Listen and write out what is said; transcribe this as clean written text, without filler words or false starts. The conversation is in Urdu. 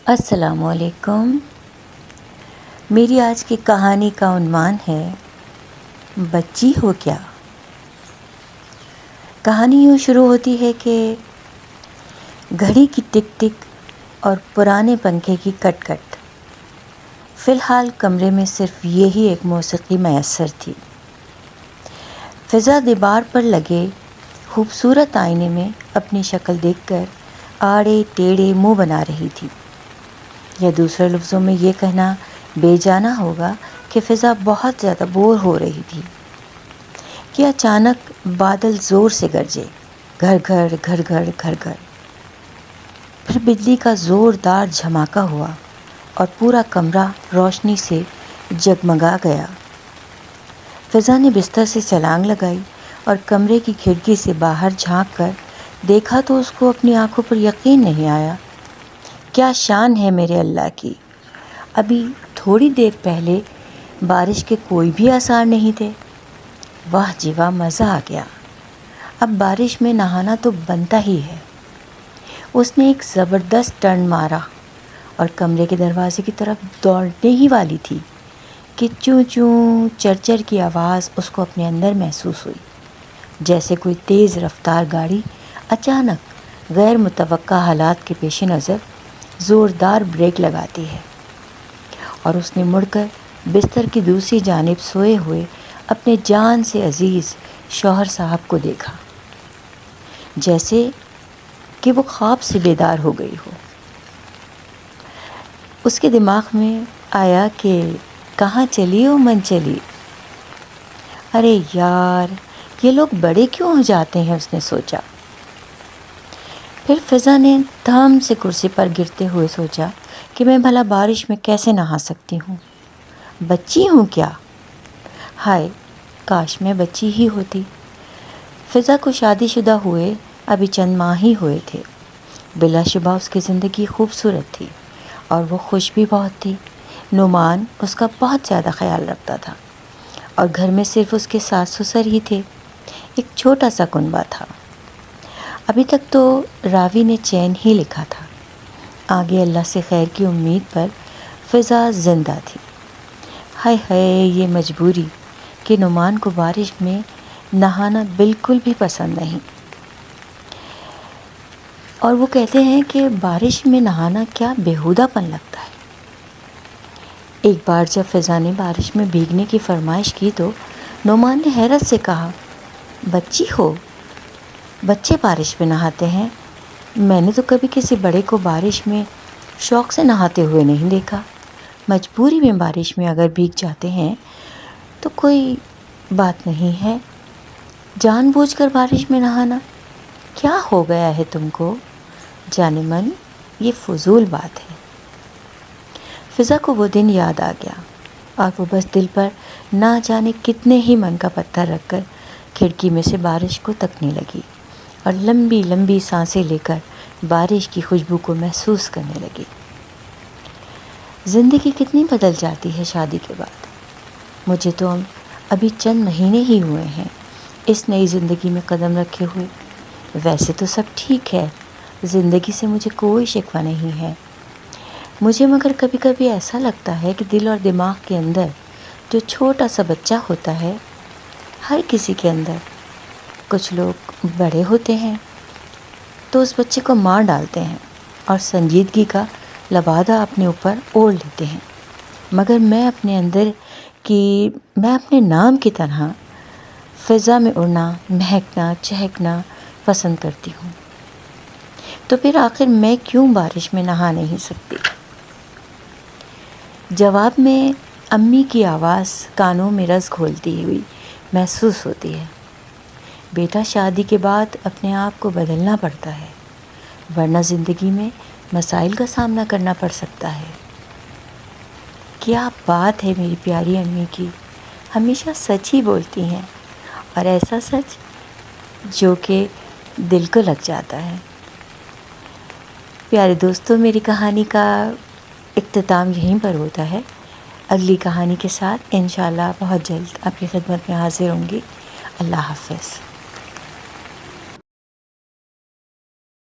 السلام علیکم۔ میری آج کی کہانی کا عنوان ہے بچی ہو کیا۔ کہانی یوں شروع ہوتی ہے کہ گھڑی کی ٹک ٹک اور پرانے پنکھے کی کٹ کٹ۔ فی الحال کمرے میں صرف یہی ایک موسیقی میسر تھی۔ فضا دیوار پر لگے خوبصورت آئینے میں اپنی شکل دیکھ کر آڑے ٹیڑھے منہ بنا رہی تھی، یا دوسرے لفظوں میں یہ کہنا بے جانا ہوگا کہ فضا بہت زیادہ بور ہو رہی تھی کہ اچانک بادل زور سے گرجے، گھر گھر گھر گھر گھر گھر۔ پھر بجلی کا زوردار جھماکا ہوا اور پورا کمرہ روشنی سے جگمگا گیا۔ فضا نے بستر سے چھلانگ لگائی اور کمرے کی کھڑکی سے باہر جھانک کر دیکھا تو اس کو اپنی آنکھوں پر یقین نہیں آیا۔ کیا شان ہے میرے اللہ کی! ابھی تھوڑی دیر پہلے بارش کے کوئی بھی آثار نہیں تھے۔ واہ جی واہ، مزہ آ گیا! اب بارش میں نہانا تو بنتا ہی ہے۔ اس نے ایک زبردست ٹرن مارا اور کمرے کے دروازے کی طرف دوڑنے ہی والی تھی کہ چوں چوں چرچر کی آواز اس کو اپنے اندر محسوس ہوئی، جیسے کوئی تیز رفتار گاڑی اچانک غیر متوقع حالات کے پیش نظر زوردار بریک لگاتی ہے، اور اس نے مڑ کر بستر کی دوسری جانب سوئے ہوئے اپنے جان سے عزیز شوہر صاحب کو دیکھا، جیسے کہ وہ خواب سے بیدار ہو گئی ہو۔ اس کے دماغ میں آیا کہ کہاں چلی ہو من چلی، ارے یار یہ لوگ بڑے کیوں ہو جاتے ہیں، اس نے سوچا۔ پھر فضا نے دھم سے کرسی پر گرتے ہوئے سوچا کہ میں بھلا بارش میں کیسے نہا سکتی ہوں، بچی ہوں کیا؟ ہائے کاش میں بچی ہی ہوتی۔ فضا کو شادی شدہ ہوئے ابھی چند ماہ ہی ہوئے تھے۔ بلا شبہ اس کی زندگی خوبصورت تھی اور وہ خوش بھی بہت تھی۔ نعمان اس کا بہت زیادہ خیال رکھتا تھا اور گھر میں صرف اس کے ساس سسر ہی تھے۔ ایک چھوٹا سا کنبہ تھا۔ ابھی تک تو راوی نے چین ہی لکھا تھا، آگے اللہ سے خیر کی امید پر فضا زندہ تھی۔ ہائے ہائے یہ مجبوری کہ نعمان کو بارش میں نہانا بالکل بھی پسند نہیں، اور وہ کہتے ہیں کہ بارش میں نہانا کیا بیہودہ پن لگتا ہے۔ ایک بار جب فضا نے بارش میں بھیگنے کی فرمائش کی تو نعمان نے حیرت سے کہا، بچی ہو، بچے بارش میں نہاتے ہیں؟ میں نے تو کبھی کسی بڑے کو بارش میں شوق سے نہاتے ہوئے نہیں دیکھا۔ مجبوری میں بارش میں اگر بھیگ جاتے ہیں تو کوئی بات نہیں ہے، جان بوجھ کر بارش میں نہانا کیا ہو گیا ہے تم کو؟ جانے من یہ فضول بات ہے۔ فضا کو وہ دن یاد آ گیا اور وہ بس دل پر نہ جانے کتنے ہی من کا پتھر رکھ کر کھڑکی میں سے بارش کو تکنے لگی اور لمبی لمبی سانسیں لے کر بارش کی خوشبو کو محسوس کرنے لگی۔ زندگی کتنی بدل جاتی ہے شادی کے بعد۔ مجھے تو ابھی چند مہینے ہی ہوئے ہیں اس نئی زندگی میں قدم رکھے ہوئے۔ ویسے تو سب ٹھیک ہے، زندگی سے مجھے کوئی شکوہ نہیں ہے مجھے، مگر کبھی کبھی ایسا لگتا ہے کہ دل اور دماغ کے اندر جو چھوٹا سا بچہ ہوتا ہے، ہر کسی کے اندر، کچھ لوگ بڑے ہوتے ہیں تو اس بچے کو مار ڈالتے ہیں اور سنجیدگی کا لبادہ اپنے اوپر اوڑھ لیتے ہیں، مگر میں اپنے اندر میں اپنے نام کی طرح فضا میں اڑنا، مہکنا، چہکنا پسند کرتی ہوں۔ تو پھر آخر میں کیوں بارش میں نہا نہیں سکتی؟ جواب میں امی کی آواز کانوں میں رس گھولتی ہوئی محسوس ہوتی ہے، بیٹا شادی کے بعد اپنے آپ کو بدلنا پڑتا ہے، ورنہ زندگی میں مسائل کا سامنا کرنا پڑ سکتا ہے۔ کیا بات ہے میری پیاری امی کی، ہمیشہ سچ ہی بولتی ہیں، اور ایسا سچ جو کہ دل کو لگ جاتا ہے۔ پیارے دوستوں، میری کہانی کا اختتام یہیں پر ہوتا ہے۔ اگلی کہانی کے ساتھ انشاءاللہ بہت جلد آپ کی خدمت میں حاضر ہوں گی۔ اللہ حافظ۔